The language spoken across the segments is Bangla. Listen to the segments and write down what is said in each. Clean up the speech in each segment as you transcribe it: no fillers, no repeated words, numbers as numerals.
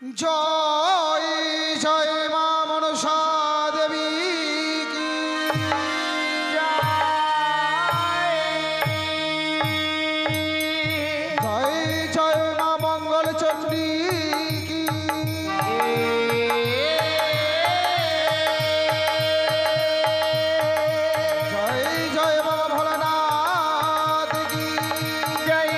জয় জয় মা মনসা দেবী কি জয় জয় মা মঙ্গল চণ্ডী কি জয় জয় মা ভোলানাথ কি জয়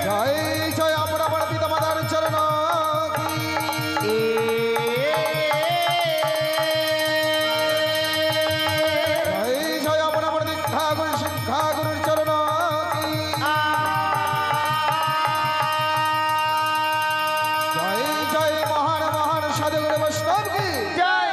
জয় জয় আমরা বড় পিতা মাতার চরণ কি জয় জয় আমরা বড় দীক্ষা গুরু শিক্ষা গুরুর চরণ কি জয় জয় মহান মহান সাধুগুরু বৈষ্ণব কি জয়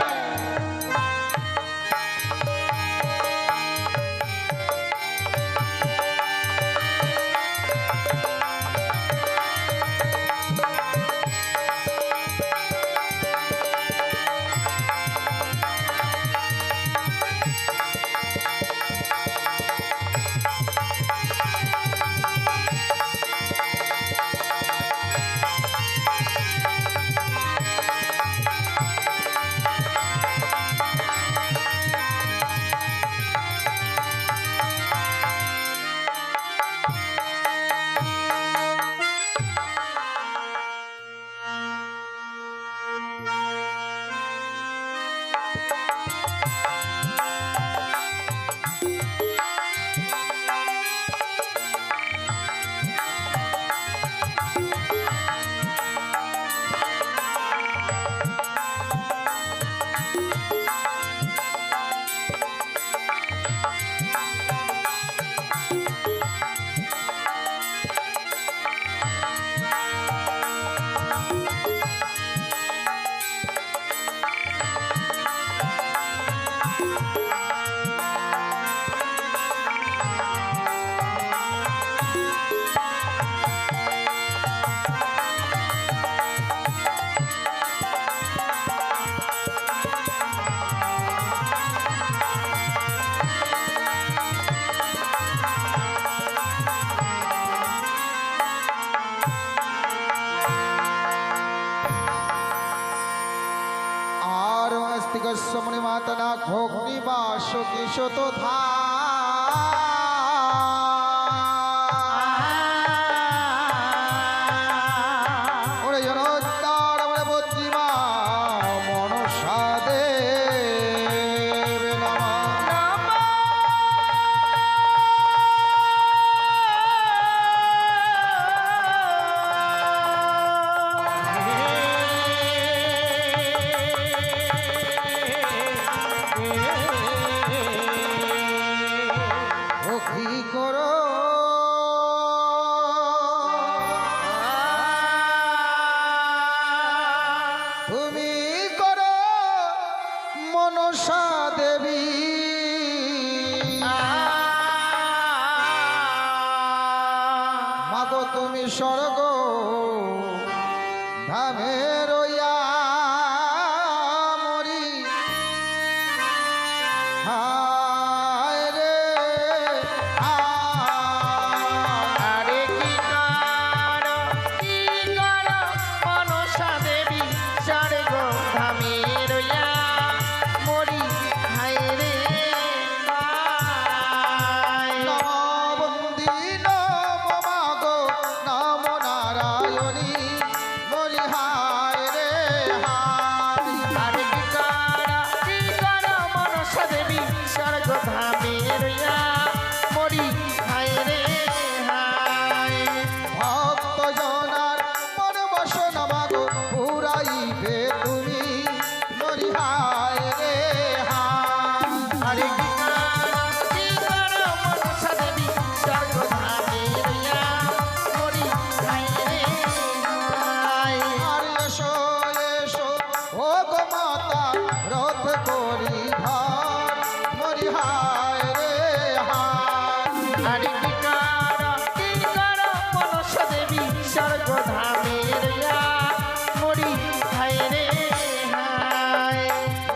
মণি মাতা না ভোগ নিবাস কিশত ধা ওরে জনতার মানে বদ্রিমা মনসা দেব নমঃ ভক্তি করো তুমি করো মনসা দেবী মাগো তুমি স্বর্গ ধামে রইয়া মরি হায় রে আরে কি করো মনসা দেবী স্বর্গ ধামে রইয়া মরি হায় রে নমবন্দি নম মাগো নম নারায়ণী মরি হায় রে হায় আরে কি করো মনসা দেবী স্বর্গ ধামে রইয়া মরি হায় রে হায় ভক্ত জনার মন বসনা মাগো পুরাইবে তুমি মরি হায় রে হায় আরে কি করো মনসা দেবী স্বর্গ ধামে রইয়া মরি হায় রে হায় আর এসো এসো ও গো মাতা রথ করি ধর মরি হায় রে হায় আরে কি করো মনসা দেবী স্বর্গ ধামে রইয়া মরি হায় রে হায়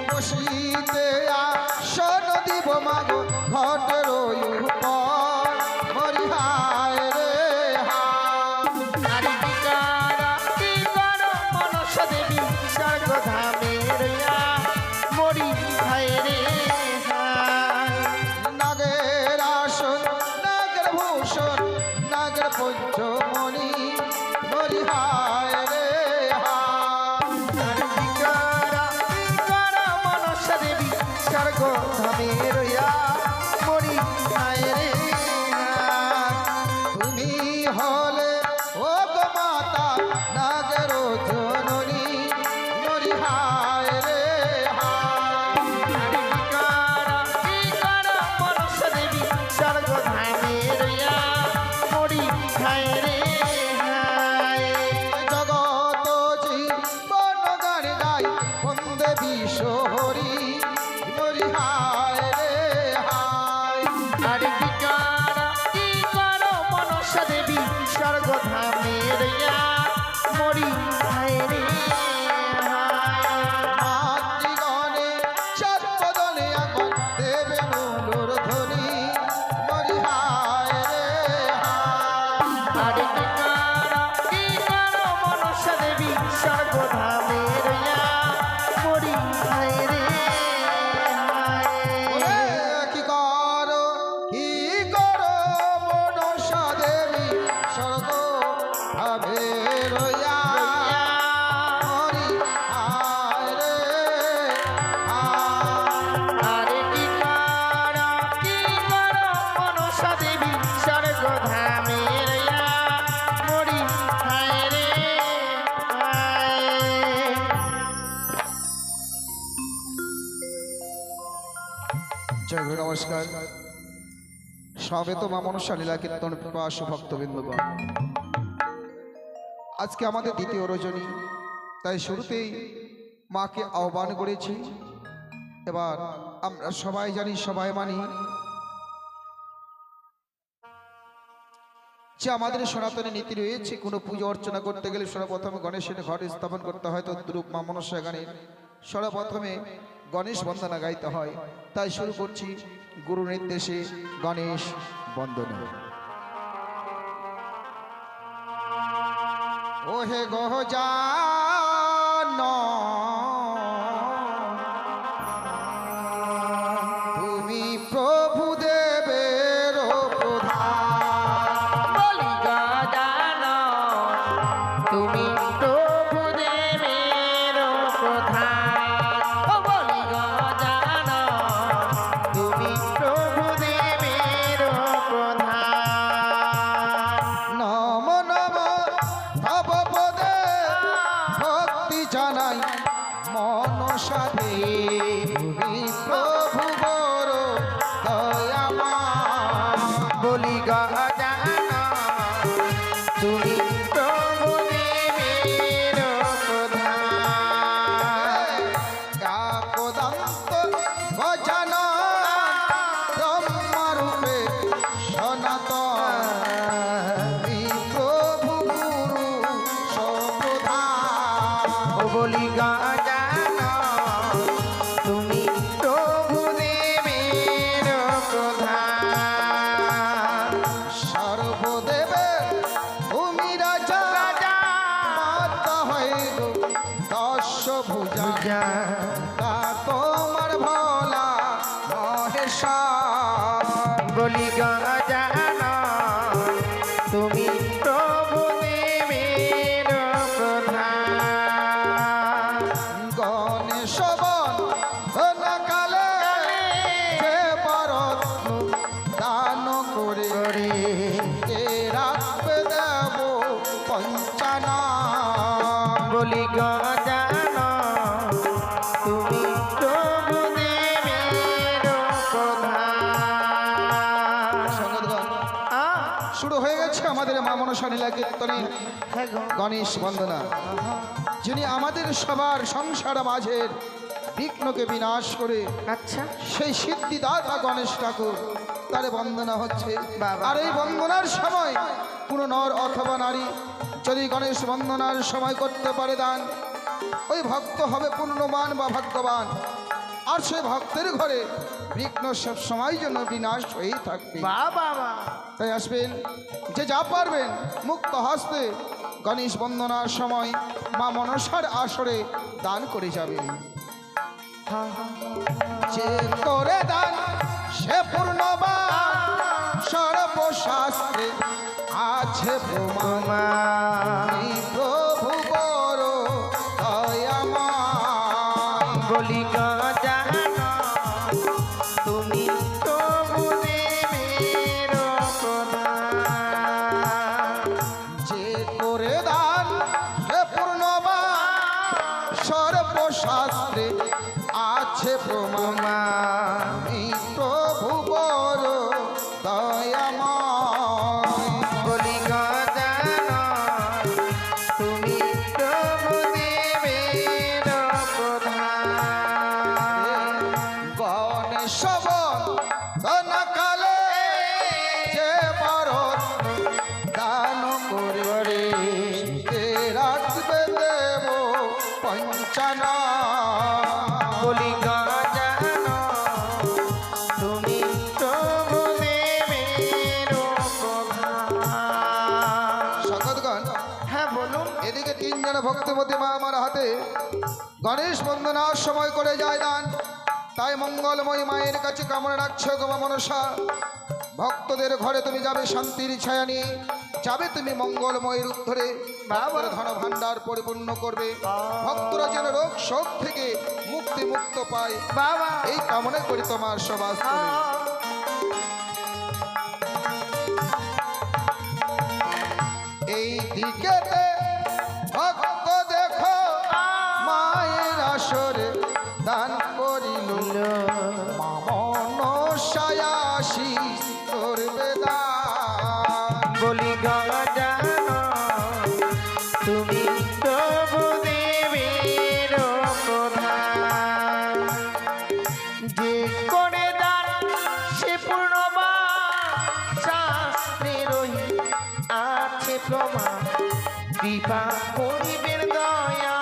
বসিতে আসো জয় গুরু নমস্কার। সবেত মা মনসা লীলা কীর্তন পিপাসু ভক্তবৃন্দগণ, আজকে আমাদের দ্বিতীয় রজনী, তাই শুরুতেই মাকে আহ্বান করেছি। এবার আমরা সবাই জানি, সবাই মানি যে আমাদের সনাতনী নীতি রয়েছে, কোনো পুজো অর্চনা করতে গেলে সর্বপ্রথমে গণেশের ঘরে স্থাপন করতে হয়। তদ্রূপ মা মনসা গানের সর্বপ্রথমে গণেশ বন্দনা গাইতে হয়। তাই শুরু করছি গুরু নির্দেশে গণেশ বন্দনা। ওহে গহজান তুমি প্রভু দেবের প্রধান, বলি গজানন তুমি প্রভু দেবের প্রধান। ও বলি গজানন তুমি প্রভু দেবের প্রধান। নম নম তব পদে ভক্তি জানাই মনসা দেবী প্রভু বড় দয়াময়। বলি গজানন তুমি প্রভু দেবের প্রধান। কাকদান্ত গজানন ব্রহ্মরূপে সনাতন, প্রভু গুরু সপ্রধান। ও বলি গজানন তুমি প্রভু দেবের প্রধান। সর্বদেবে ভূমি রাজা মাত হইল দশভুজা, তা তোমার ভোলা মহেশ্বর। বলি গজানন তুমি প্রভু দেবের প্রধান। গণেশ বন্দনাকালে যে বরত্ন দান করে কে রাখবে দেব পঞ্চানা। বলি গজানন তুমি প্রভু দেবের প্রধান। সঙ্গতগণ, শুরু হয়ে গেছে আমাদের মা মনসা লীলা কীর্তনে গণেশ বন্দনা। যিনি আমাদের সবার সংসার মাঝের বিঘ্নকে বিনাশ করে আচ্ছা, সেই সিদ্ধিদাতা গণেশ ঠাকুর, তার বন্দনা হচ্ছে। বাবা। আর এই বন্দনার সময় কোনো নর অথবা নারী যদি গণেশ বন্দনার সময় করতে পারে দান, ওই ভক্ত হবে পূর্ণবান বা ভাগ্যবান। আর সেই ভক্তের ঘরে বিঘ্ন সব সময় জন্য বিনাশ হয়েই থাকবে। বাবা তাই আসবেন, যে যা পারবেন মুক্ত হস্তে গণেশ বন্দনার সময় মা মনসার আসরে দান করে যাবেন। যে করে দান সে পূর্ণবান, সর্বশাস্ত্রে আছে প্রমাণ। এই প্রভু বড় দয়াময়। বলি গজানন তুমি প্রভু দেবের প্রধান। যে করে দান সে পূর্ণবান, সর্বশাস্ত্রে আছে প্রমাণ। এই প্রভু বড় দয়াময়। বলি গজানন তুমি প্রভু দেবের প্রধান। গণেশ বন্দনাকালে যে বরত্ন দান করে কে রাখবে দেব পঞ্চানা। বলি গজানন তুমি প্রভু দেবের প্রধান। সঙ্গতগণ, হ্যাঁ বলুন। এদিকে তিনজন ভক্তিমতী মা আমার হাতে গণেশ বন্দনার সময় করে যায় দান। তাই মঙ্গলময় মায়ের কাছে কামনা রাখছো গো মা মনসা, ভক্তদের ঘরে তুমি যাবে শান্তির ছায়া নিয়ে, যাবে তুমি মঙ্গলময় রূপ ধরে, বাবার ধন ভাণ্ডার পরিপূর্ণ করবে। ভক্তরা যেন রোগ শোক থেকে মুক্ত পায়, বাবা এই কামনা করি তোমার সবাস। এই দিকেতে ভক্ত দেখো মায়ের আসরে দান করিল, মা কৃপা করিবেন দয়া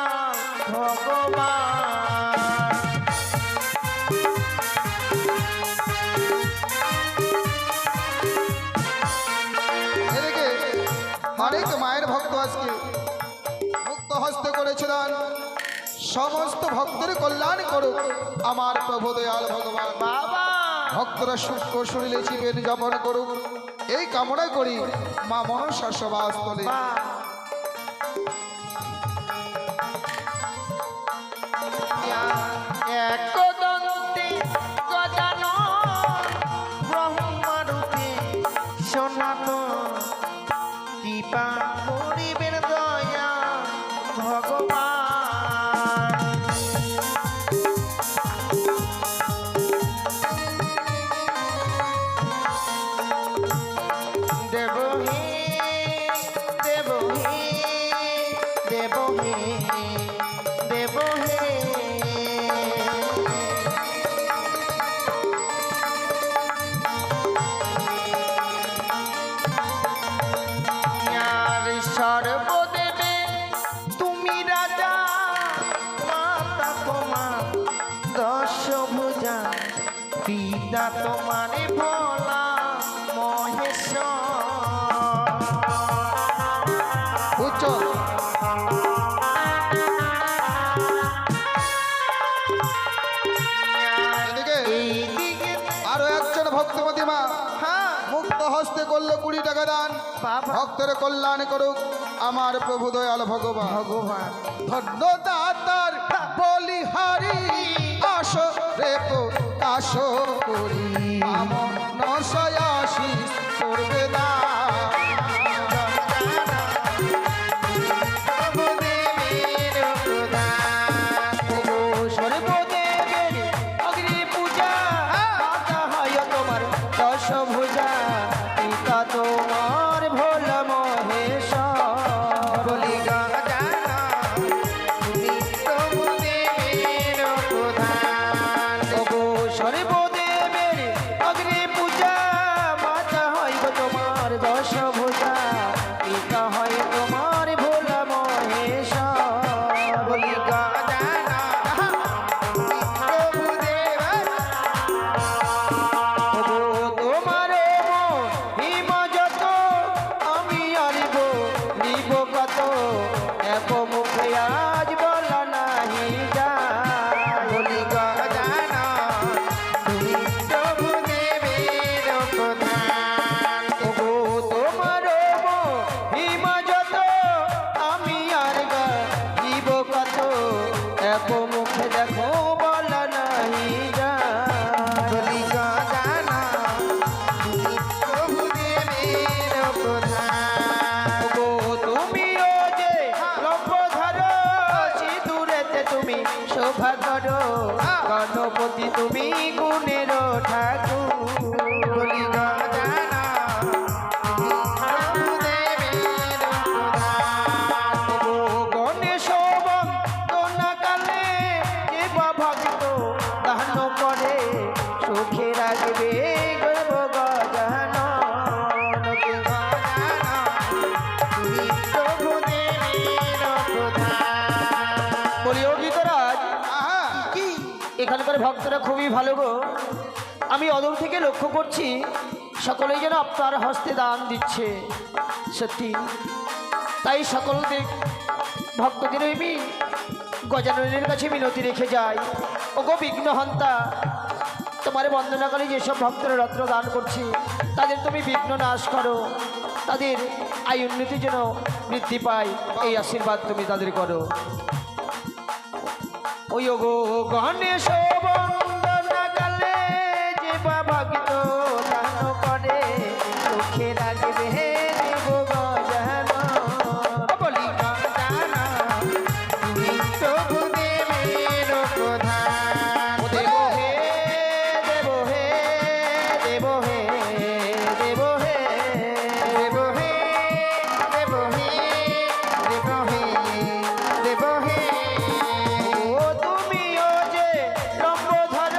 ভগবান। এদিকে অনেক মায়ের ভক্ত আজকে মুক্ত হস্তে করেছিলেন সমস্ত ভক্তের কল্যাণ করুক আমার প্রভু দয়াল ভগবান। বাবা ভক্তরা সুখ শরীরে জীবন যাপন করুক এই কামনা করি মা মনসা সভাস্থলে। একদন্তে গজানন ব্রহ্মরূপে সনাতন কৃপা করিবেন দয়া ভগবান। দেব হে দেব হে দেব হে দেব হে আর সর্বদেবে তুমি রাজা মাতা তোমার দশভুজা পিতা তোমারে ভোলা মহেশ্বর। উচ্চ এদিকে এইদিকে আরো একজন ভক্তমতী মা হ্যাঁ মুক্ত হস্তে করলো 20 টাকা দান বাবা ভক্তের কল্যাণ করুক আমার প্রভু দয়াল ভগবান। ভগবান ধন্য দাতার বলিহারি আসো রে প্রকাশ করি নশয়াশিস করবে না। দশভুজা পিতা তোমার ভোলা মহেশ্বর। বলি গজানন তুমি প্রভু দেবের প্রধান। ওগো সর্বদেবের অগ্নি পূজা মাতা হইব তোমার দশভুজা পিতা হয় তোমার ভোলা মহেশ্বর। বলি গজানন তুমি প্রভু দেবের ওগো তোমার হিম যত আমি আরিব নিব কত এক মুখে আজ বলা নাহি যায়। বলি গজানন তুমি প্রভু দেবের প্রধান। ওগো তোমার হিম যত আমি আরিব নিব কত এক মুখে দেখো বলা নাহি যায়। বলি গজানন তুমি প্রভু দেবের প্রধান। ওগো তুমিও যে লম্বধর সিঁদুরেতে তুমি শোভা করো গণপতি তুমি গুণের ঠাকুর। বলি গজানন তুমি প্রভু দেবের প্রধান। ওগো গণেশ বন্দনাকালে যে বা ভক্ত দান করে সুখে রাখবে গর্ব গজানন। ওগো গজানন তুমি প্রভু দেবের প্রধান। বলি ও গীতরাজ আহা, কি এখানকার ভক্তরা খুবই ভালো গো। আমি অদূর থেকে লক্ষ্য করছি সকলেই যেন আপনার হস্তে দান দিচ্ছে সত্যি। তাই সকল ভক্তদের আমি গজাননের কাছে মিনতি রেখে যাই। ওগো বিঘ্নহন্তা তোমার বন্দনাকালে যেসব ভক্তরা রত্ন দান করছে তাদের তুমি বিঘ্ন নাশ করো, তাদের আয় উন্নতি যেন বৃদ্ধি পায় এই আশীর্বাদ তুমি তাদের করো। ওই গো গণেশ বন্দনাকালে যে বা ভক্ত দান করে সুখে রাখবে দেব গজানন। বলি গজানন তুমি প্রভু দেবের প্রধান। দেব হে দেব হে দেব হে দেব হে দেব হে দেব হে দেব হে দেব হে। ও তুমিও যে লম্বধর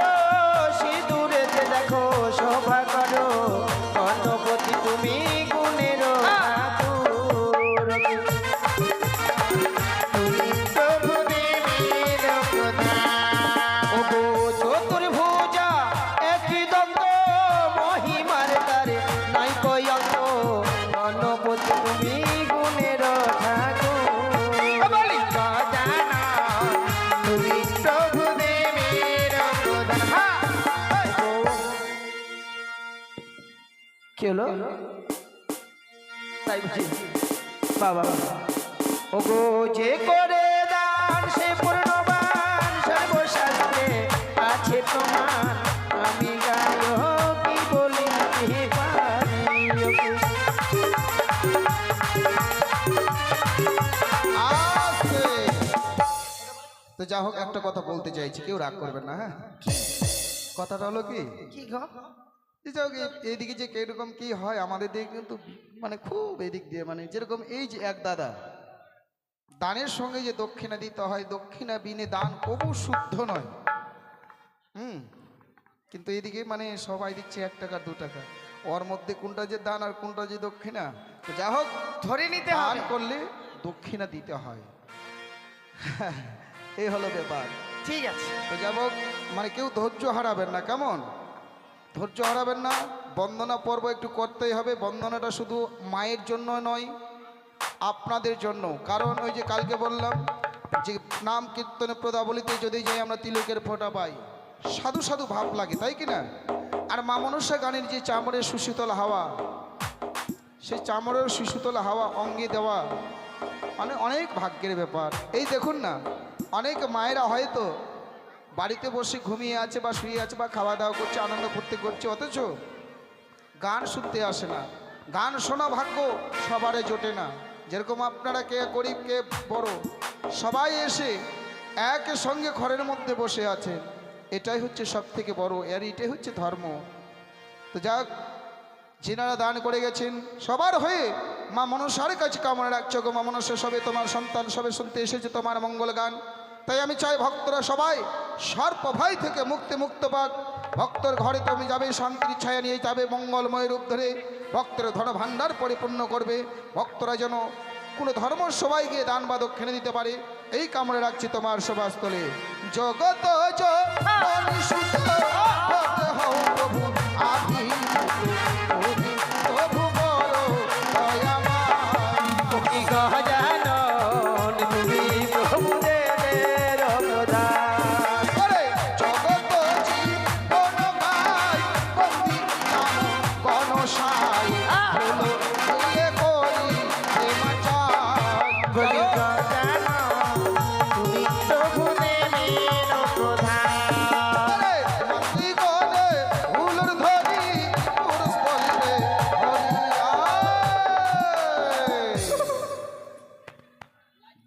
তুমি প্রভু দেবের প্রধান। কি হলো তাই বুঝি বাবা ওগো যে করে দান সে পূর্ণবান সর্বশাস্ত্রে আছে প্রমাণ আমি গায়কি বলিতে পারি আস্তে। তো যা হোক একটা কথা বলতে চাইছি, কেউ রাগ করবেন না, হ্যাঁ? কথাটা হলো কি, কি গো এই যাও এইদিকে যে কিরকম কি হয় আমাদের দিকে কিন্তু মানে খুব এদিক দিয়ে মানে যেরকম এই যে এক দাদা দানের সঙ্গে যে দক্ষিণা দিতে হয়, দক্ষিণা বিনে দান কবু শুদ্ধ নয়। কিন্তু এদিকে মানে সবাই দিচ্ছে 1 টাকা 2 টাকা, ওর মধ্যে কোনটা যে দান আর কোনটা যে দক্ষিণা। তো যা হোক ধরে নিতে দান হবে করলে দক্ষিণা দিতে হয়, এই হলো ব্যাপার। ঠিক আছে তো যা হোক মানে কেউ ধৈর্য হারাবেন না, কেমন? ধৈর্য হারাবেন না। বন্দনা পর্ব একটু করতেই হবে। বন্দনাটা শুধু মায়ের জন্য নয়, আপনাদের জন্য। কারণ ওই যে কালকে বললাম যে নাম কীর্তনে পদাবলিতে যদি যাই আমরা তিলকের ফোঁটা পাই, সাধু সাধু ভাব লাগে, তাই কি না? আর মা মনসা গানের যে চামড়ের সুশীতল হাওয়া, সেই চামড়ের সুশীতল হাওয়া অঙ্গে দেওয়া মানে অনেক ভাগ্যের ব্যাপার। এই দেখুন না, অনেক মায়েরা হয়তো বাড়িতে বসে ঘুমিয়ে আছে বা শুয়ে আছে বা খাওয়া দাওয়া করছে, আনন্দ করতে করছে, অথচ গান শুনতে আসে না। গান শোনা ভাগ্য সবারে জোটে না। যেরকম আপনারা কে গরিব কে বড় সবাই এসে একের সঙ্গে ঘরের মধ্যে বসে আছেন, এটাই হচ্ছে সব থেকে বড়, আর এটাই হচ্ছে ধর্ম। তো যাক, যিনারা দান করে গেছেন সবার হয়ে মা মনসার কাছে কামনা রাখছো গো মা মনসা, সবে তোমার সন্তান সবে শুনতে এসেছে তোমার মঙ্গল গান। তাই আমি চাই ভক্তরা সবাই সর্বভয় থেকে মুক্ত পাক। ভক্তর ঘরে তুমি যাবে, শান্তির ছায়া নিয়ে যাবে, মঙ্গলময় রূপ ধরে ভক্তের ধন ভাণ্ডার পরিপূর্ণ করবে। ভক্তরা যেন কোনো ধর্ম সবাই গিয়ে দান বা দক্ষিণে দিতে পারে, এই কামনা রাখছি তোমার সভাস্থলে। জগত জননী সুত হতে হও প্রভু আদি, তুমি প্রভু বড় দয়াময়। কি গজানন তুমি প্রভু দেবের প্রধান। ওরে জগত জীবন গাই বন্দি নাম গণসাই, হলো ইয়ে করি প্রেম চাই। বলি গজানন তুমি প্রভু দেবের প্রধান। ওরে মাতৃগণে ফুলের ধরি পুরুষ বলবে হরি আয়।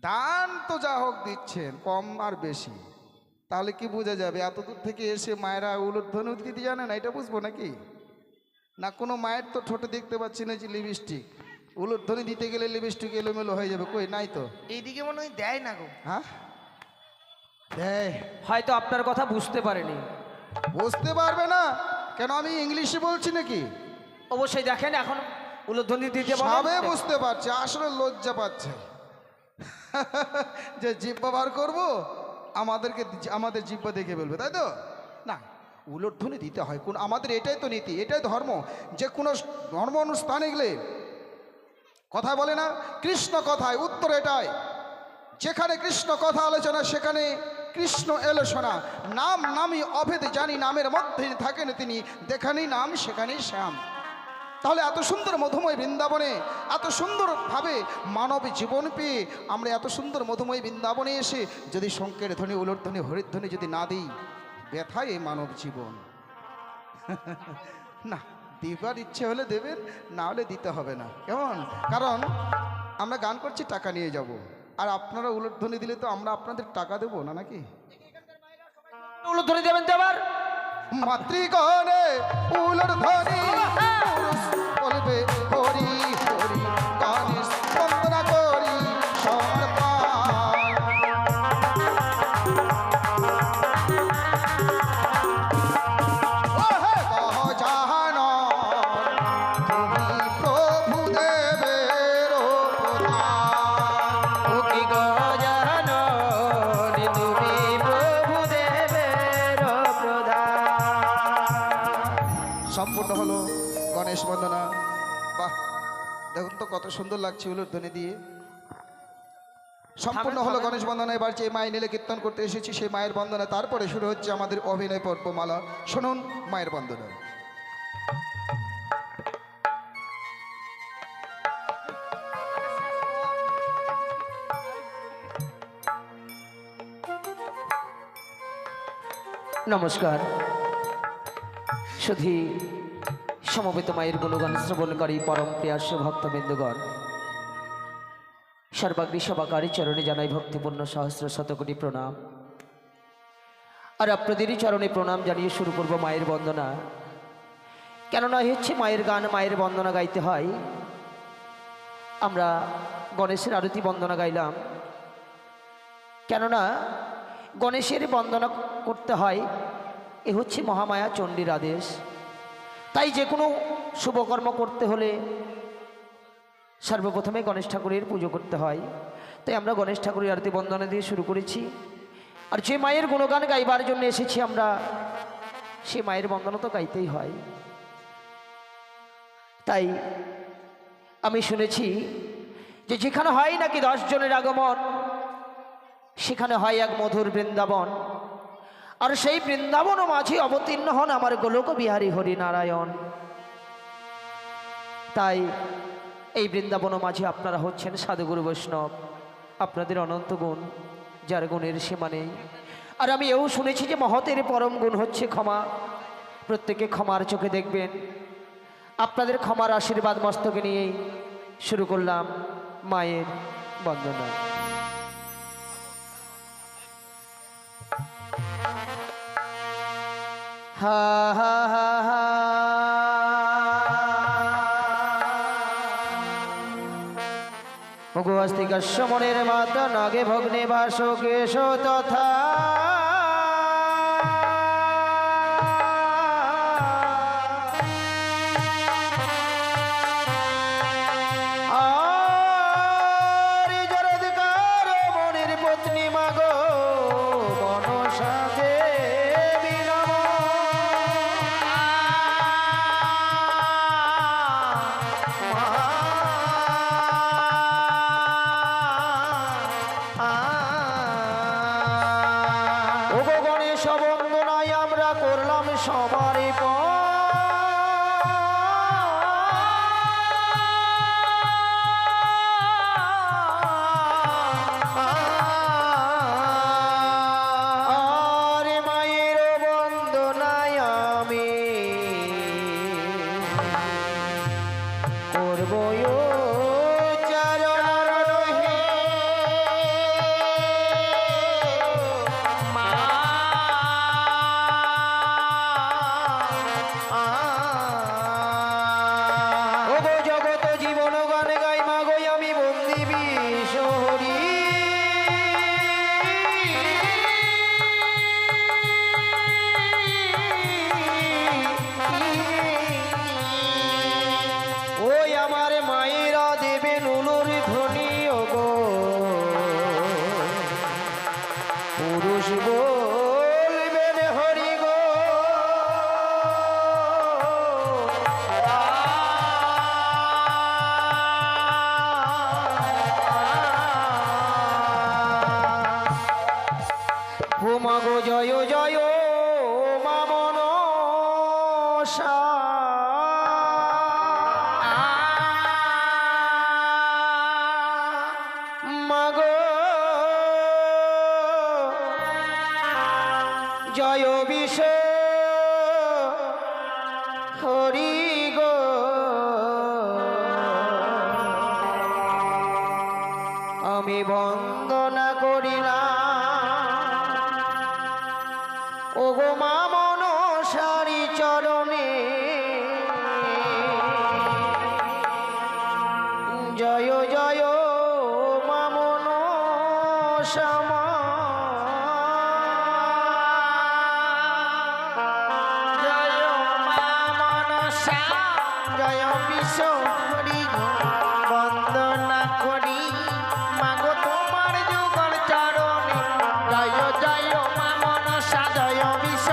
দান তো যা হোক দিচ্ছেন কম আর বেশি, তাহলে কি বোঝা যাবে? এত দূর থেকে এসে মায়েরা উলুধ্বনি দিতে জানে না, এটা বুঝবো নাকি? না কোনো মায়ের তো ঠোঁটে দেখতে পাচ্ছি না যে লিপস্টিক, উলুধ্বনি দিতে গেলে লিপস্টিক এলোমেলো হয়ে যাবে, কই নাই তো। এইদিকে মনে হয় দেয় না গো। হ্যাঁ দেয়, হয়তো আপনার কথা বুঝতে পারেনি। বুঝতে পারবে না কেন? আমি ইংলিশে বলছি নাকি? অবশ্যই দেখেন এখন উলুধ্বনি দিতে সবে বলেন। বুঝতে পারছে, আসলে লজ্জা পাচ্ছে যে জিব্বা বার করবো, আমাদেরকে আমাদের জিব্বা দেখে বলবে, তাই তো না। উলুধ্বনি দিতে হয়, কোন আমাদের এটাই তো নীতি, এটাই ধর্ম। যে কোনো ধর্ম অনুষ্ঠানে গেলে কথায় বলে না কৃষ্ণ কথায়, উত্তর এটাই, যেখানে কৃষ্ণ কথা আলোচনা সেখানে কৃষ্ণ এলোচনা। নাম নামই অভেদ জানি, নামের মধ্যে থাকেন তিনি, যেখানেই নাম সেখানেই শ্যাম। তাহলে এত সুন্দর মধুময় বৃন্দাবনে এত সুন্দরভাবে মানব জীবন পেয়ে আমরা এত সুন্দর মধুময় বৃন্দাবনে এসে যদি শঙ্কের ধ্বনি উলুধ্বনি হরিধ্বনি যদি না দিই, ব্যথায় এই মানব জীবন। না, দিবার ইচ্ছে হলে দেবেন, না হলে দিতে হবে না, কেমন? কারণ আমরা গান করছি টাকা নিয়ে যাব, আর আপনারা উলুধ্বনি দিলে তো আমরা আপনাদের টাকা দেবো না নাকি? উলুধ্বনি দেবেন তো আবার। মাতৃগণে উলুধ্বনি পুরুষ বলবে হরি হরি, গানে বন্দনা করি সমর্পণ। ওহে গজানন তুমি প্রভু দেবের প্রধান। ও কি গজানন তুমি প্রভু দেবের প্রধান। সম্পূর্ণ হলো গণেশ বন্দনা। বাহ, দেখুন তো কত সুন্দর লাগছে উলুধ্বনি দিয়ে। সম্পূর্ণ হলো গণেশ বন্দনা। এবার যে মায়ের নীলে কীর্তন করতে এসেছি সেই মায়ের বন্দনা, তারপরে শুরু হচ্ছে আমাদের অভিনয় পর্বমালা। শুনুন মায়ের বন্দনা। নমস্কার। শুধু সমবেত মায়ের গুণগান শ্রবণকারী পরম প্রিয়াস্য ভক্তবৃন্দগণ, সর্বাগ্রী সবাকারী চরণে জানাই ভক্তিপূর্ণ সহস্র শতকোটি প্রণাম। আর আপনাদেরই চরণে প্রণাম জানিয়ে শুরু করব মায়ের বন্দনা। কেননা হচ্ছে মায়ের গান, মায়ের বন্দনা গাইতে হয়। আমরা গণেশের আরতি বন্দনা গাইলাম, কেননা গণেশের বন্দনা করতে হয়, এ হচ্ছে মহামায়া চণ্ডীর আদেশ। তাই যে কোনো শুভকর্ম করতে হলে সর্বপ্রথমে গণেশ ঠাকুরের পুজো করতে হয়। তাই আমরা গণেশ ঠাকুরের আরতি বন্দনা দিয়ে শুরু করেছি। আর যে মায়ের গুণগান গাইবার জন্য এসেছি আমরা, সে মায়ের বন্দনা তো গাইতেই হয়। তাই আমি শুনেছি যে যেখানে হয় নাকি 10 জনের আগমন, সেখানে হয় এক মধুর বৃন্দাবন। আর সেই বৃন্দাবন মাঝে অবতীর্ণ হন আমার গোলক বিহারী হরিনারায়ণ। তাই এই বৃন্দাবন মাঝে আপনারা হচ্ছেন সাধুগুরু বৈষ্ণব, আপনাদের অনন্ত গুণ, যার গুণের সীমা নেই। আর আমি এও শুনেছি যে মহতের পরম গুণ হচ্ছে ক্ষমা। প্রত্যেকে ক্ষমার চোখে দেখবেন। আপনাদের ক্ষমার আশীর্বাদ মস্তকে নিয়েই শুরু করলাম মায়ের বন্দনা। হা হা হা হা মুখস্তিকাস্য মনের মাতা নাগে ভগ্নে বাস কেশ তথা মনের পত্নী মাগো মনসা বন্দনায় আমরা করলাম সবারই আর মায়ের বন্দনায় আমি করব বলবেন হরি গো। ও মাগো জয় জয় মা মনসা, মাগো জয় বিশ্ব হরি গো। আমি বন্দনা করিলাম ও গো মা মনসারি চরণে। জয় জয় মা মনসা, জয় বিশ্ব হরি বন্দনা করি মাগো তোমার যুগল চরণে। জয় জয় মা মনসা, জয় বিশ্ব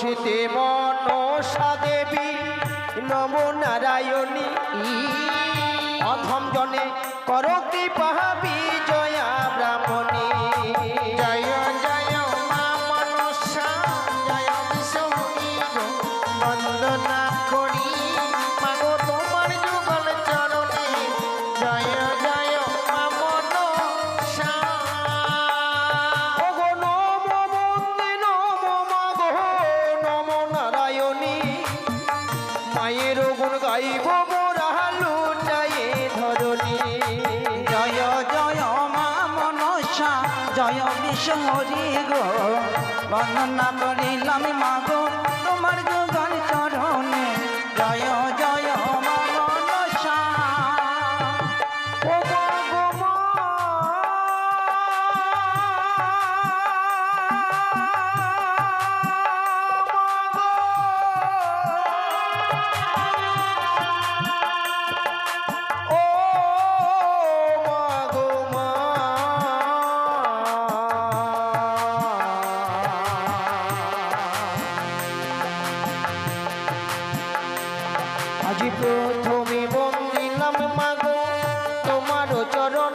বসিতে মনসা দেবী নম নারায়ণী অধম জনে কর কৃপা বিজয়া ব্রাহ্মণী। জয় জয় মা মনসা জয় বিষ্ণুনি গো বন্দনা করি মাগো তোমার যুগল চরণে জয় জয় মা মনসা। ওগো নম বন্দে নম মাগো নম নারায়ণী মায়ের গুণ গাইব মোরা লুটায়ে ধরণী। জয় জয় মা মনসা জয় বিষ্ণুহরি গো বন্দনা করিলাম মাগো তোমার যুগল চরণে জয় জয় মা মনসা। ও গো মা ও মাগো মা আজি প্রথমে বন্দিলাম মাগো তোমার চরণ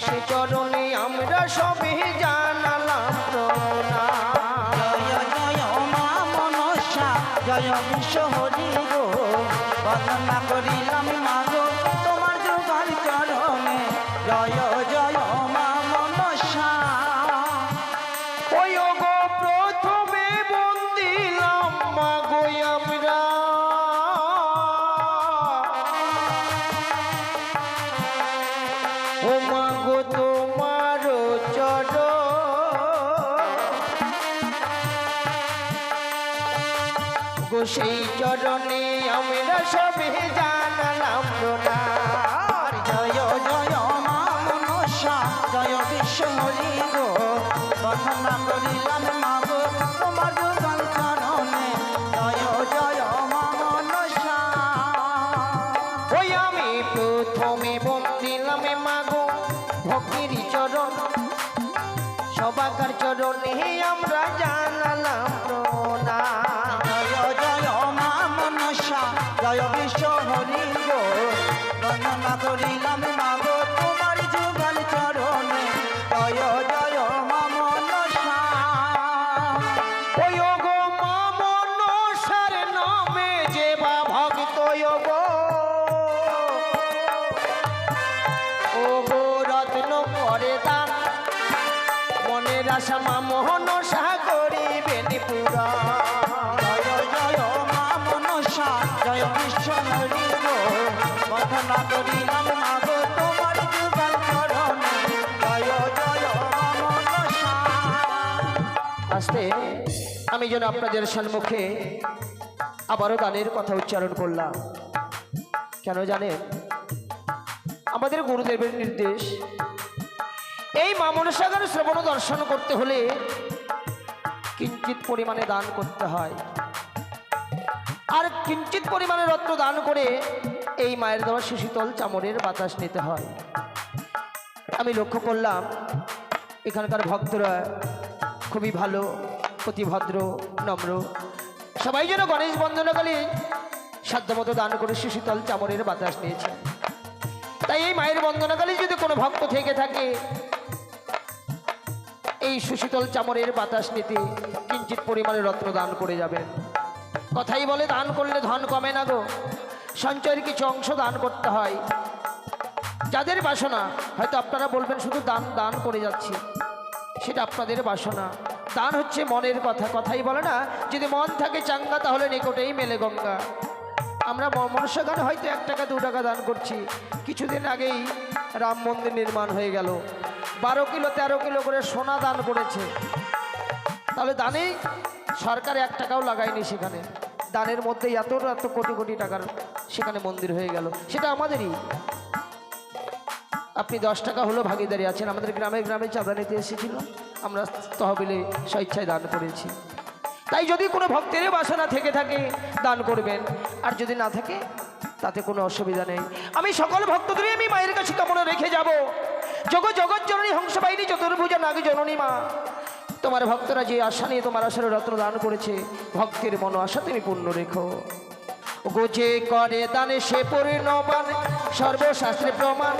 সে চরণে আমরা সবে জানালাম প্রণাম। জয় জয় মা মনসা জয় বিষ্ণুহরি গো বন্দনা করিলাম মাগো তোমার যুগল চরণে জয় জয় মা মনসা। ওই গো প্রথমে বন্দিলাম মাগো আমরা ও মাগো তোমার চরণ গো সেই চরণে আমরা সবে জানালাম প্রণাম। জয় জয় মা মনসা জয় বিষ্ণুহরি গো বন্দনা করিলাম মাগো তোমার যুগল চরণে জয় জয় মা মনসা। ওই আমি প্রথমে বন্দিলাম মাগো ভক্তির চরণ সবাকার চরণে আমরা জানালাম প্রণাম। জয় জয় মা মনসা জয় বিষ্ণুহরি গো বন্দনা করিলাম মাগো তোমার যুগল চরণে জয় জয় মা মনসা। ওই গো মা মনসার নামে যে বা ভক্ত গো ও গো রত্ন করে দান মনের আশা মা মনসা করিবেন পুরা। জয় জয় মা মনসা জয় বিষ্ণুহরি গো বন্দনা করিলাম মাগো তোমার যুগল চরণে জয় জয় মা মনসা। আস্তে আমি যেন আপনাদের সম্মুখে আবারও গানের কথা উচ্চারণ করলাম। কেন জানেন, আমাদের গুরুদেবের নির্দেশ এই মা মনসা গান শ্রবণ ও দর্শন করতে হলে কিঞ্চিত পরিমাণে দান করতে হয়, আর কিঞ্চিত পরিমাণে রত্ন দান করে এই মায়ের দেওয়া সুশীতল চামড়ের বাতাস নিতে হয়। আমি লক্ষ্য করলাম এখানকার ভক্তরা খুবই ভালো, অতি ভদ্র, নম্র। সবাই যেন গণেশ বন্দনাকালী সাধ্যমতো দান করে সুশীতল চামড়ের বাতাস নিয়েছে। তাই এই মায়ের বন্দনাকালী যদি কোনো ভক্ত থেকে থাকে এই সুশীতল চামড়ের বাতাস নিতে কিঞ্চিত পরিমাণে রত্ন দান করে যাবেন। কথাই বলে দান করলে ধন কমে না গো, সঞ্চয়ের কিছু অংশ দান করতে হয়। যাদের বাসনা, হয়তো আপনারা বলবেন শুধু দান দান করে যাচ্ছি, সেটা আপনাদের বাসনা। দান হচ্ছে মনের কথা। কথাই বলে না, যদি মন থাকে চাঙ্গা তাহলে নিকটেই মেলে গঙ্গা। আমরা মনসা গান হয়তো 1 টাকা 2 টাকা দান করছি। কিছুদিন আগেই রাম মন্দির নির্মাণ হয়ে গেল, 12 কিলো 13 কিলো করে সোনা দান করেছে। তাহলে দানে সরকার 1 টাকাও লাগায়নি সেখানে, দানের মধ্যে এত এত কোটি কোটি টাকার সেখানে মন্দির হয়ে গেল, সেটা আমাদেরই। আপনি 10 টাকা হলো ভাগিদারি আছেন। আমাদের গ্রামে গ্রামে চাঁদা নিতে এসেছিল, আমরা তহবিলে স্বেচ্ছায় দান করেছি। তাই যদি কোনো ভক্তের বাসনা থেকে থাকে দান করবেন, আর যদি না থাকে তাতে কোনো অসুবিধা নেই। আমি সকল ভক্তদেরই আমি মায়ের কাছে কামনা রেখে যাব। জগৎ জননী হংসবাহিনী চতুর্ভুজা নাগ জননী মা, তোমার ভক্তরা যে আশা নিয়ে তোমার আশার রত্ন দান করেছে, ভক্তের মন আশা তুমি পূর্ণ রেখো। গো যে করে দানে সে পূর্ণবান, সর্বশাস্ত্রে প্রমাণ,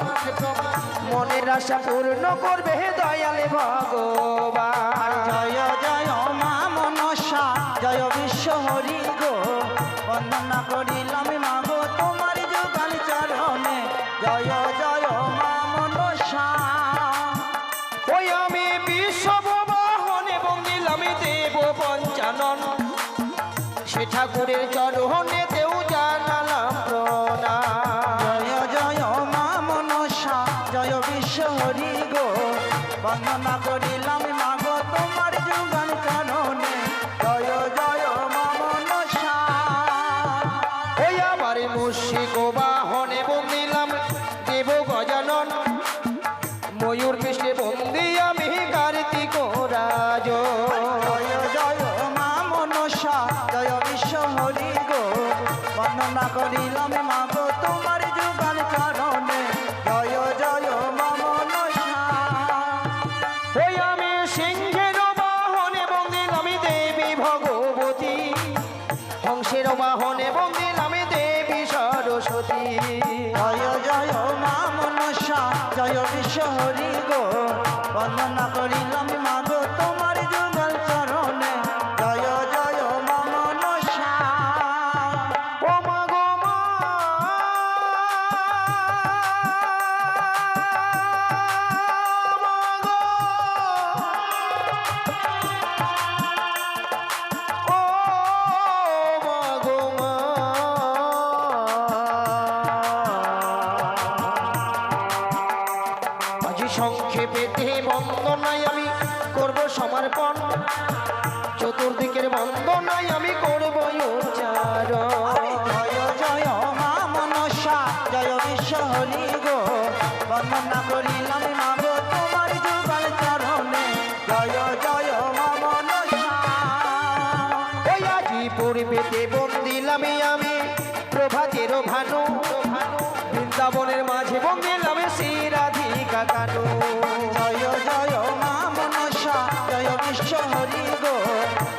মনের আশা পূর্ণ করবে দয়ালে ভগবান। জয় জয় মা মনসা জয় বিশ্ব হরি গো, বন্দনা করিলাম মাগো তোমার যুগল চরণে। জয় জয় মা মনসা। ওই আমি বিশ্ববাহনে বন্দিলাম দেব পঞ্চানন, সে ঠাকুরের চরণে দেও জানালাম প্রণাম। জয় জয় মা মনসা জয় বিশ্ব হরি গো, বন্দনা করিলাম মাগো তোমার যুগল চরণে। জয় জয় মা মনসা। ওই আমার মুর্শিদ বাহনে বন্দিলাম দেব গজানন, ময়ূর কৃষ্ণে বন্দি আমি কার্তিক রাজ। জয় জয় মা মনসা জয় বিশ্ব হরি গো, বন্দনা করিলাম মাগো তোমার যুগল চরণে। জয় জয় মা মনসা। ওই আমি সিংহের বাহনে বন্দিলাম দেবী ভগবতী, হংসের বাহনে বন্দিলাম দেবী সরস্বতী। জয় জয় মা মনসা জয় বিশ্ব হরি গো, বন্দনা করিলাম মাগো তোমার যুগল চরণে। জয় জয় মা মনসা। ও মা গো মা, ও মা গো মা। আজি সংক্ষেপেতে বন্দনায় আমি করব সমর্পণ, চতুর্দিকের বন্দনায় আমি করব উচ্চারণ। জয় জয় মা মনসা জয় বিশ্ব হরি গো, বন্দনা করিলাম মাগো তোমার যুগল চরণে। জয় জয় মা মনসা। ওই আজি পূর্বেতে বন্দিলাম আমি প্রভাতের ভানু, বৃন্দাবনের মাঝে বন্দিলাম শ্রী রাধিকা কানু। জয় জয় মা মনসা জয় বিশ্ব হরি গো,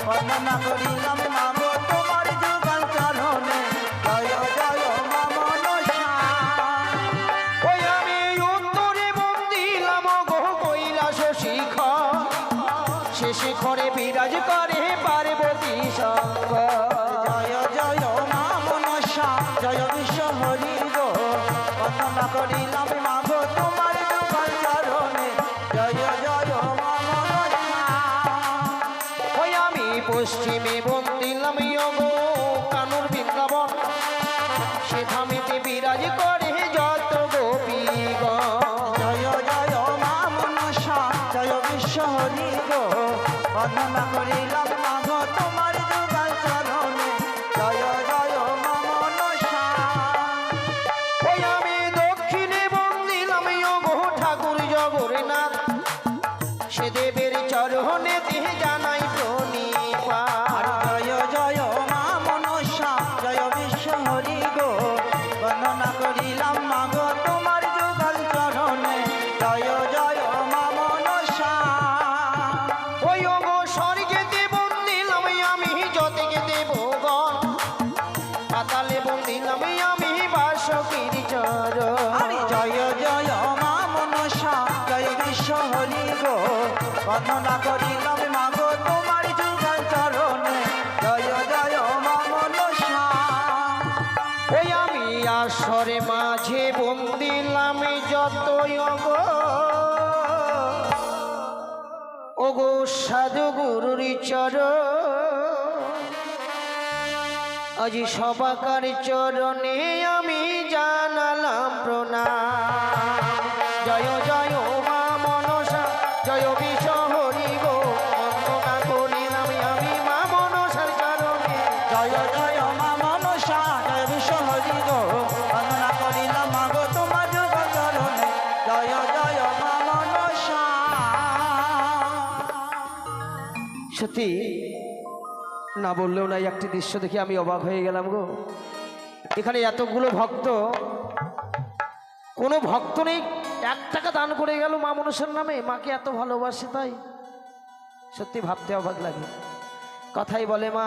বন্দনা করিলাম মাগো তোমার যুগল চরণে। জয় জয় মা মনসা। ওই আমি উত্তরে বন্দিলাম গো কৈলাস শিখর, সে শিখরে বিরাজ করে পার্বতী শঙ্কর। জয় জয় মা মনসা জয় বিশ্ব হরি গো, বন্দনা করিলাম মাগো তোমার যুগল চরণে। জয় জয় মা মনসা। ওই আমি পশ্চিমে বন্দিলাম গো কানুর বৃন্দাবন, সে ধামেতে বিরাজ করে যত গোপীগণ। জয় জয় মা মনসা জয় বিশ্ব হরি গো, বন্দনা করিলাম মাগো তোমার যুগল চরণে। জয় জয় মা মনসা। ওই আমি দক্ষিণে বন্দিলাম গো ঠাকুর জগন্নাথ, সে দেবের চরণে জানাই প্রণিপাত। জয় জয় মা মনসা জয় বিশ্ব হরি গো, বন্দনা করিলাম মাগো তোমার যুগল চরণে। জয় জয় মা মনসা। ওই গো স্বর্গেতে বন্দিলাম আমি যতিকে দেবগণ, পাতালে বন্দিলাম আমি বাসকির চরণ। জয় জয় মা মনসা জয় বিশ্ব হরি গো, বন্দনা করিলাম মাগো তোমার যুগল চরণে। জয় জয় মা মনসা। ওই আমি আসরে মাঝে বন্দিলাম যত ওগো সাধু গুরুর চরণ, আজি সবাকার চরণে আমি জানালাম প্রণাম। জয় জয় মা মনসা জয় বিশ্ব হরি গো, বন্দনা করিলাম আমি মা মনসার চরণে। জয় জয় মা মনসা জয় বিশ্ব হরি গো, বন্দনা করিলাম মাগো তোমার যুগল চরণে। জয় জয় মা মনসা। সত্যি না বললেও না, একটি দৃশ্য দেখে আমি অবাক হয়ে গেলাম গো। এখানে এতগুলো ভক্ত, কোনো ভক্ত নেই 1 টাকা দান করে গেল মা মনসার নামে, মাকে এত ভালোবাসে তাই। সত্যি ভাবতে অবাক লাগে। কথাই বলে মা,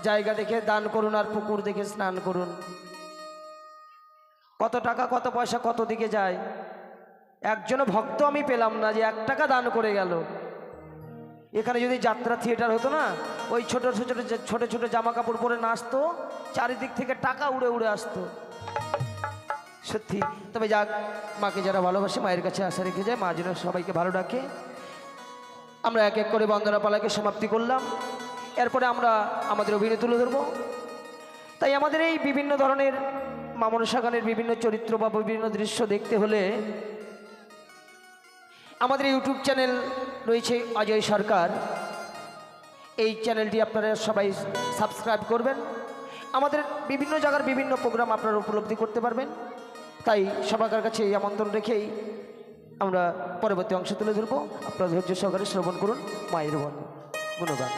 জায়গা দেখে দান করুন আর পুকুর দেখে স্নান করুন। কত টাকা কত পয়সা কত দিকে যায়, একজনও ভক্ত আমি পেলাম না যে 1 টাকা দান করে গেল। এখানে যদি যাত্রা থিয়েটার হতো না, ওই ছোট ছোট ছোট ছোট জামা কাপড় পরে নাচতো, চারিদিক থেকে টাকা উড়ে উড়ে আসতো। সত্যি। তবে যাক, মাকে যারা ভালোবাসে মায়ের কাছে আশা রেখে যায়, মা যেন সবাইকে ভালো রাখে। আমরা এক এক করে বন্দনা পালাকে সমাপ্তি করলাম, এরপরে আমরা আমাদের অভিনয় তুলে ধরবো। তাই আমাদের এই বিভিন্ন ধরনের মা মনসা গানের বিভিন্ন চরিত্র বা বিভিন্ন দৃশ্য দেখতে হলে আমাদের ইউটিউব চ্যানেল রয়েছে অজয় সরকার, এই চ্যানেলটি আপনারা সবাই সাবস্ক্রাইব করবেন। আমাদের বিভিন্ন জায়গার বিভিন্ন প্রোগ্রাম আপনারা উপলব্ধি করতে পারবেন। তাই সবার কাছে এই আমন্ত্রণ রেখেই আমরা পরবর্তী অংশ তুলে ধরবো। আপনারা ধৈর্য সহকারে শ্রবণ করুন মায়ের গুণগান।